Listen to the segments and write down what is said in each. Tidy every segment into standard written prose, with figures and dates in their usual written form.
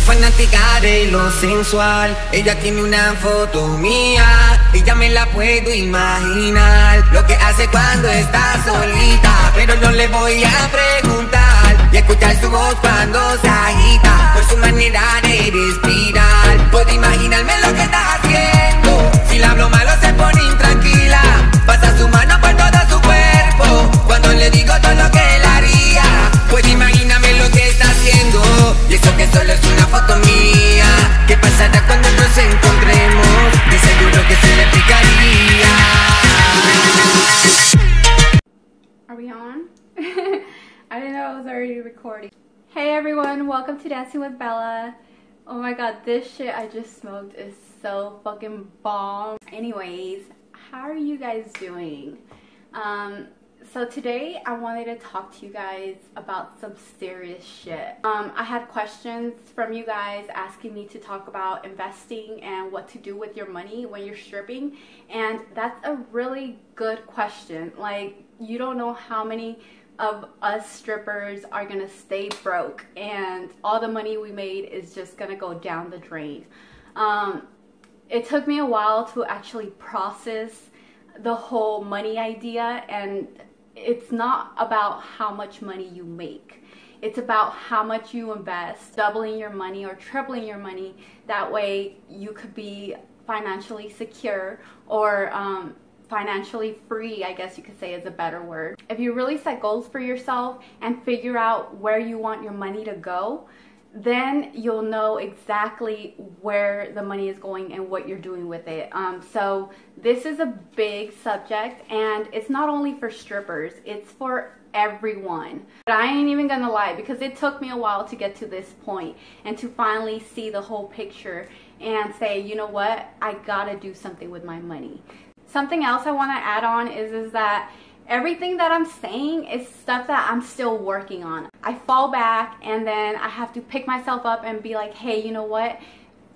fanática de lo sensual. Ella tiene una foto mía y ya me la puedo imaginar. Lo que hace cuando está solita, pero no le voy a preguntar. Y escuchar su voz cuando se agita, por su manera de respirar. Puedo imaginarme lo que está haciendo. Si le hablo malo se pone intranquila, pasa su mano por todo su cuerpo cuando le digo todo lo que él haría. Puedo imaginarme lo que está haciendo. Y eso que solo es una foto mía. ¿Qué pasará cuando nos encontremos? De seguro que se le picaría. Are we on? I didn't know I was already recording. Hey everyone, welcome to Dancing with Bella. Oh my god, this shit I just smoked is so fucking bomb. Anyways, how are you guys doing? So today I wanted to talk to you guys about some serious shit. I had questions from you guys asking me to talk about investing and what to do with your money when you're stripping, and that's a really good question. Like, you don't know how many of us strippers are gonna stay broke and all the money we made is just gonna go down the drain. It took me a while to actually process the whole money idea, and it's not about how much money you make. It's about how much you invest, doubling your money or tripling your money. That way you could be financially secure, or financially free, I guess you could say is a better word. If you really set goals for yourself and figure out where you want your money to go, then you'll know exactly where the money is going and what you're doing with it. So this is a big subject, and it's not only for strippers, it's for everyone. But I ain't even gonna lie, because it took me a while to get to this point and to finally see the whole picture and say, you know what, I gotta do something with my money. Something else I want to add on is that everything that I'm saying is stuff that I'm still working on. I fall back and then I have to pick myself up and be like, hey, you know what?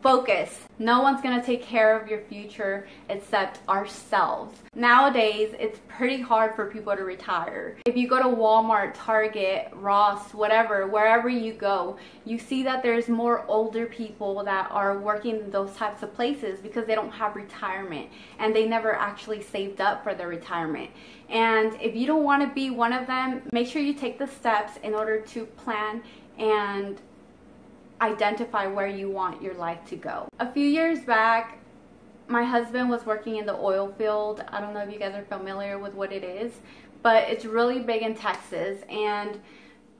Focus. No one's gonna take care of your future except ourselves. Nowadays, it's pretty hard for people to retire. If you go to Walmart, Target, Ross, whatever, wherever you go, you see that there's more older people that are working in those types of places because they don't have retirement and they never actually saved up for their retirement. And if you don't want to be one of them, make sure you take the steps in order to plan and identify where you want your life to go. A few years back, my husband was working in the oil field. I don't know if you guys are familiar with what it is, but it's really big in Texas. And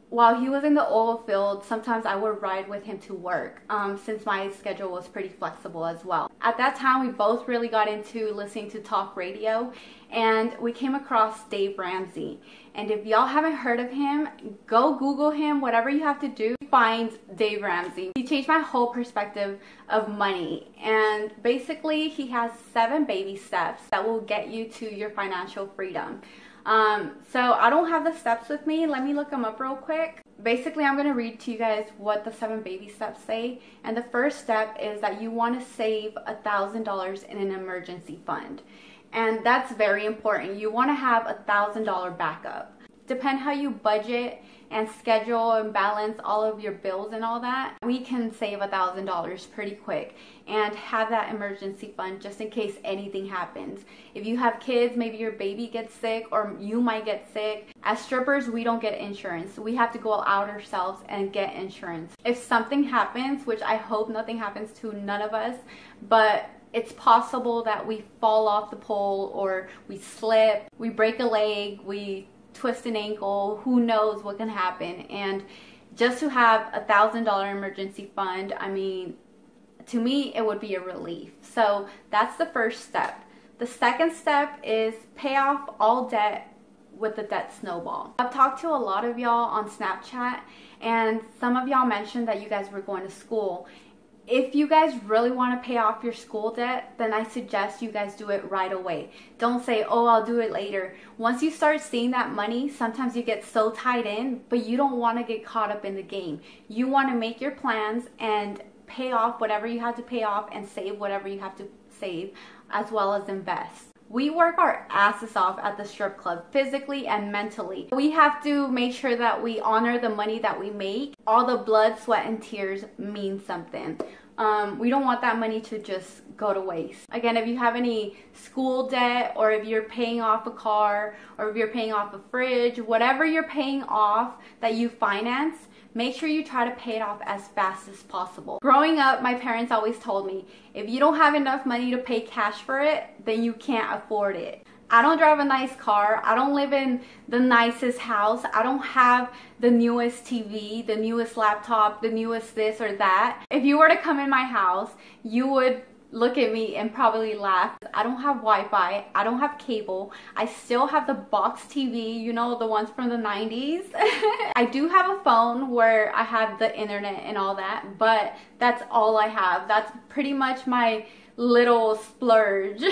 while he was in the oil field, sometimes I would ride with him to work, since my schedule was pretty flexible as well. At that time, we both really got into listening to talk radio, and we came across Dave Ramsey. And if y'all haven't heard of him, go Google him, whatever you have to do, find Dave Ramsey. He changed my whole perspective of money. And basically, he has 7 baby steps that will get you to your financial freedom. So I don't have the steps with me. Let me look them up real quick. Basically, I'm going to read to you guys what the 7 baby steps say. And the first step is that you want to save $1,000 in an emergency fund. And that's very important. You want to have $1,000 backup. Depend how you budget and schedule and balance all of your bills and all that, we can save $1,000 pretty quick and have that emergency fund just in case anything happens. If you have kids, maybe your baby gets sick or you might get sick. As strippers, we don't get insurance. We have to go out ourselves and get insurance. If something happens, which I hope nothing happens to none of us, but it's possible that we fall off the pole or we slip, we break a leg, we twist an ankle, who knows what can happen. And just to have $1,000 emergency fund, I mean, to me it would be a relief. So that's the first step. The second step is pay off all debt with the debt snowball. I've talked to a lot of y'all on Snapchat, and some of y'all mentioned that you guys were going to school. If you guys really want to pay off your school debt, then I suggest you guys do it right away. Don't say, oh, I'll do it later. Once you start seeing that money, sometimes you get so tied in, but you don't want to get caught up in the game. You want to make your plans and pay off whatever you have to pay off and save whatever you have to save, as well as invest. We work our asses off at the strip club, physically and mentally. We have to make sure that we honor the money that we make. All the blood, sweat, and tears mean something. We don't want that money to just go to waste. Again, if you have any school debt, or if you're paying off a car, or if you're paying off a fridge, whatever you're paying off that you finance, make sure you try to pay it off as fast as possible. Growing up, my parents always told me, if you don't have enough money to pay cash for it, then you can't afford it. I don't drive a nice car. I don't live in the nicest house. I don't have the newest TV, the newest laptop, the newest this or that. If you were to come in my house, you would look at me and probably laugh. I don't have Wi-Fi. I don't have cable. I still have the box TV, you know, the ones from the 90s. I do have a phone where I have the internet and all that, but that's all I have. That's pretty much my little splurge.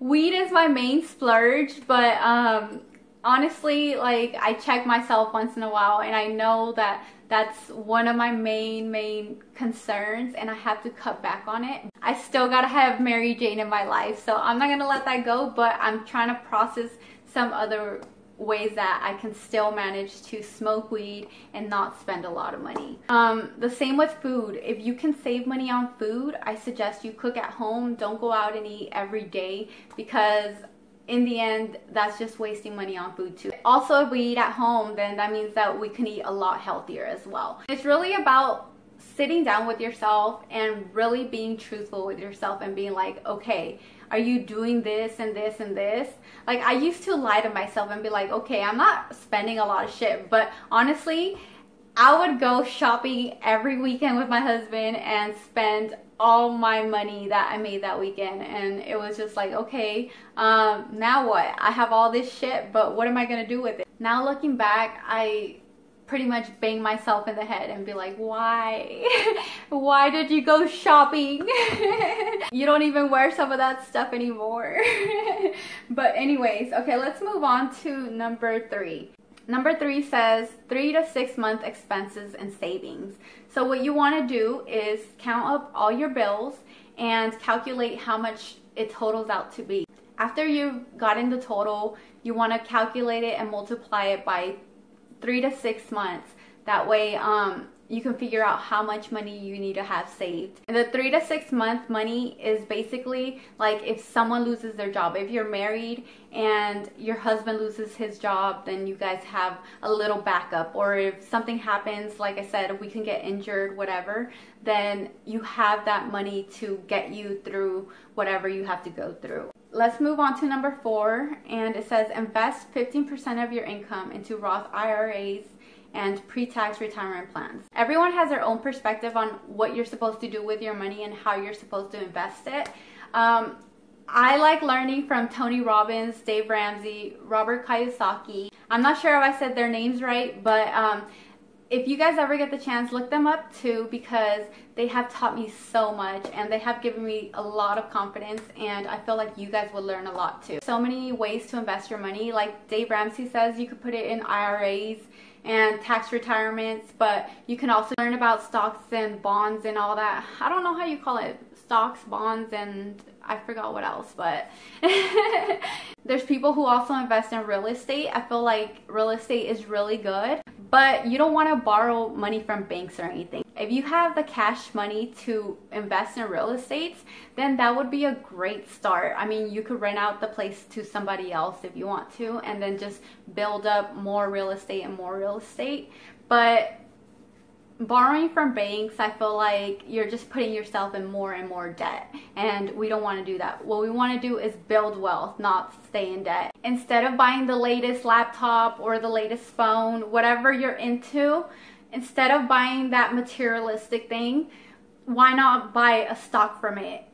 Weed is my main splurge, but honestly, like, I check myself once in a while, and I know that that's one of my main concerns, and I have to cut back on it. I still gotta have Mary Jane in my life, so I'm not gonna let that go, but I'm trying to process some other ways that I can still manage to smoke weed and not spend a lot of money. The same with food. If you can save money on food, I suggest you cook at home. Don't go out and eat every day, because in the end, that's just wasting money on food too. Also, if we eat at home, then that means that we can eat a lot healthier as well. It's really about sitting down with yourself and really being truthful with yourself and being like, okay, are you doing this and this and this? Like, I used to lie to myself and be like, okay, I'm not spending a lot of shit, but honestly, I would go shopping every weekend with my husband and spend all my money that I made that weekend, and it was just like, okay, now what? I have all this shit, but what am I gonna do with it? Now looking back, I pretty much bang myself in the head and be like, why? Why did you go shopping? You don't even wear some of that stuff anymore. But anyways, okay, let's move on to number 3. Number 3 says 3 to 6 month expenses and savings. So what you want to do is count up all your bills and calculate how much it totals out to be. After you've gotten the total, you want to calculate it and multiply it by 3 to 6 months. That way you can figure out how much money you need to have saved. And the 3 to 6 month money is basically like if someone loses their job. If you're married and your husband loses his job, then you guys have a little backup. Or if something happens, like I said, if we can get injured, whatever, then you have that money to get you through whatever you have to go through. Let's move on to number 4, and it says invest 15% of your income into Roth IRAs and pre-tax retirement plans. Everyone has their own perspective on what you're supposed to do with your money and how you're supposed to invest it. I like learning from Tony Robbins, Dave Ramsey, Robert Kiyosaki. I'm not sure if I said their names right, but if you guys ever get the chance, look them up too, because they have taught me so much and they have given me a lot of confidence, and I feel like you guys will learn a lot too. So many ways to invest your money. Like Dave Ramsey says, you could put it in IRAs and tax retirements, but you can also learn about stocks and bonds and all that. I don't know how you call it, stocks, bonds, and I forgot what else, but there's people who also invest in real estate. I feel like real estate is really good, but you don't want to borrow money from banks or anything. If you have the cash money to invest in real estate, then that would be a great start. I mean, you could rent out the place to somebody else if you want to, and then just build up more real estate and more real estate. But borrowing from banks, I feel like you're just putting yourself in more and more debt, and we don't want to do that. What we want to do is build wealth, not stay in debt. Instead of buying the latest laptop or the latest phone, whatever you're into, instead of buying that materialistic thing, why not buy a stock from it?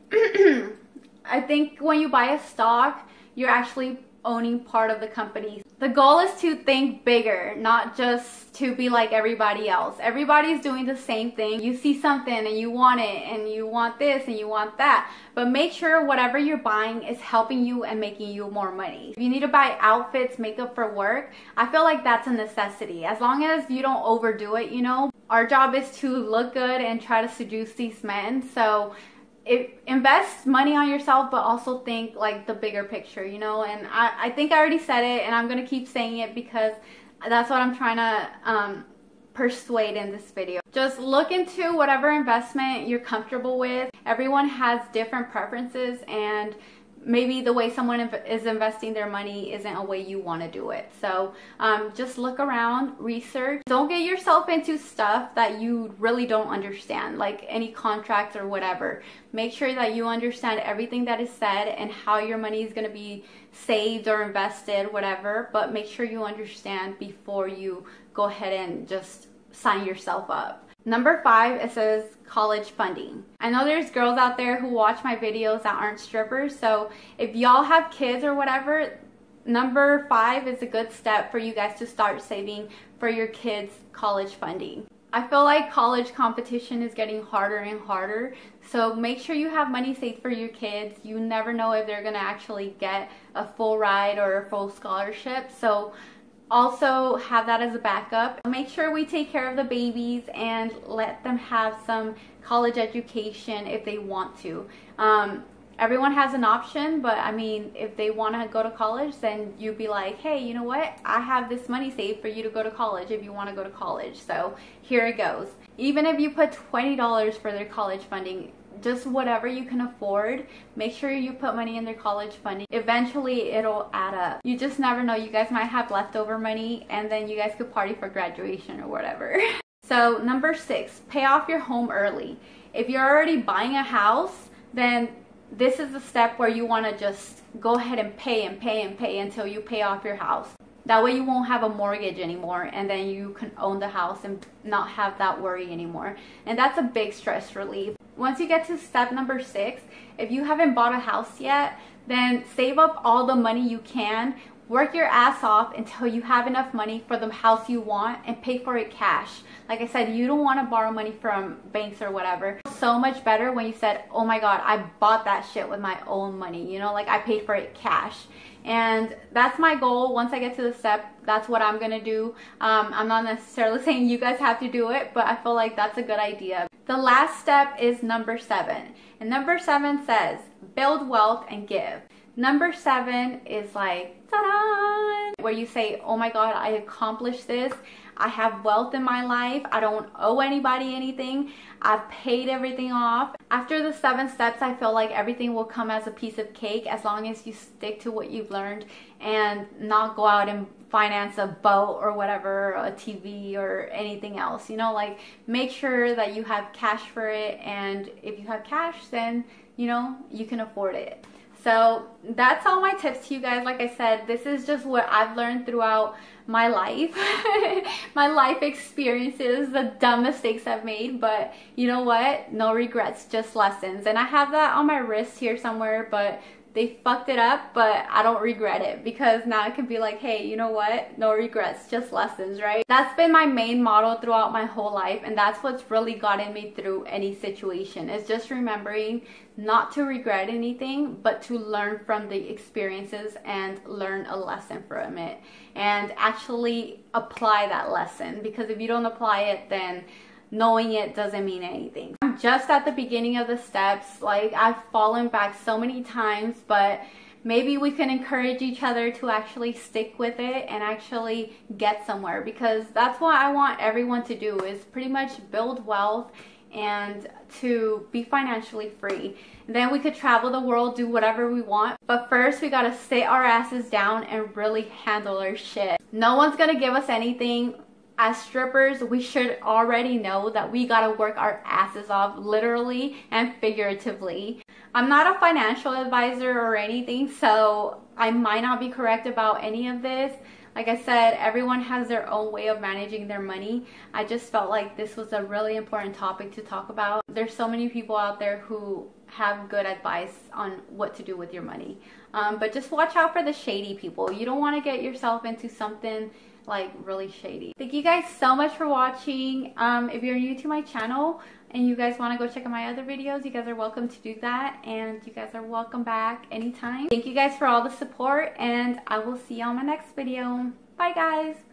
I think when you buy a stock, you're actually owning part of the company. The goal is to think bigger, not just to be like everybody else. Everybody's doing the same thing. You see something and you want it, and you want this and you want that, but make sure whatever you're buying is helping you and making you more money. If you need to buy outfits, makeup for work, I feel like that's a necessity. As long as you don't overdo it, you know. Our job is to look good and try to seduce these men, so invest money on yourself, but also think like the bigger picture, you know. And I think I already said it, and I'm gonna keep saying it because that's what I'm trying to persuade in this video. Just look into whatever investment you're comfortable with. Everyone has different preferences, and maybe the way someone is investing their money isn't a way you want to do it. So just look around, research. Don't get yourself into stuff that you really don't understand, like any contracts or whatever. Make sure that you understand everything that is said and how your money is going to be saved or invested, whatever, but make sure you understand before you go ahead and just sign yourself up. Number 5, it says college funding. I know there's girls out there who watch my videos that aren't strippers, so if y'all have kids or whatever, number 5 is a good step for you guys to start saving for your kids' college funding. I feel like college competition is getting harder and harder, so make sure you have money saved for your kids. You never know if they're gonna actually get a full ride or a full scholarship, so also have that as a backup. Make sure we take care of the babies and let them have some college education if they want to. Everyone has an option, but I mean, if they want to go to college, then you'd be like, hey, you know what? I have this money saved for you to go to college if you want to go to college. So here it goes. Even if you put $20 for their college funding, just whatever you can afford, make sure you put money in their college funding. Eventually it'll add up. You just never know. You guys might have leftover money, and then you guys could party for graduation or whatever. So number 6, pay off your home early. If you're already buying a house, then this is the step where you want to just go ahead and pay and pay and pay until you pay off your house. That way you won't have a mortgage anymore, and then you can own the house and not have that worry anymore. And that's a big stress relief. Once you get to step number 6, if you haven't bought a house yet, then save up all the money you can. Work your ass off until you have enough money for the house you want and pay for it cash. Like I said, you don't want to borrow money from banks or whatever. So much better when you said, oh my god, I bought that shit with my own money, you know, like I paid for it cash. And that's my goal. Once I get to the step, that's what I'm gonna do. I'm not necessarily saying you guys have to do it, but I feel like that's a good idea. The last step is number 7, and number 7 says build wealth and give. Number 7 is like, ta-da! Where you say, oh my god, I accomplished this. I have wealth in my life. I don't owe anybody anything. I've paid everything off. After the 7 steps, I feel like everything will come as a piece of cake as long as you stick to what you've learned and not go out and finance a boat or whatever, a TV or anything else. You know, like make sure that you have cash for it, and if you have cash, then you know you can afford it. So that's all my tips to you guys. Like I said, this is just what I've learned throughout my life, my life experiences, the dumb mistakes I've made, but you know what? No regrets, just lessons. And I have that on my wrist here somewhere, but they fucked it up, but I don't regret it because now I can be like, hey, you know what? No regrets, just lessons, right? That's been my main motto throughout my whole life, and that's what's really gotten me through any situation, is just remembering not to regret anything, but to learn from the experiences and learn a lesson from it and actually apply that lesson, because if you don't apply it, then knowing it doesn't mean anything. I'm just at the beginning of the steps. Like, I've fallen back so many times, but maybe we can encourage each other to actually stick with it and actually get somewhere, because that's what I want everyone to do, is pretty much build wealth and to be financially free. And then we could travel the world, do whatever we want, but first we gotta sit our asses down and really handle our shit. No one's gonna give us anything. As strippers, we should already know that we gotta work our asses off, literally and figuratively. I'm not a financial advisor or anything, so I might not be correct about any of this. Like I said, everyone has their own way of managing their money. I just felt like this was a really important topic to talk about. There's so many people out there who have good advice on what to do with your money. But just watch out for the shady people. You don't want to get yourself into something like really shady. Thank you guys so much for watching. If you're new to my channel and you guys want to go check out my other videos, you guys are welcome to do that, and you guys are welcome back anytime. Thank you guys for all the support, and I will see you on my next video. Bye guys.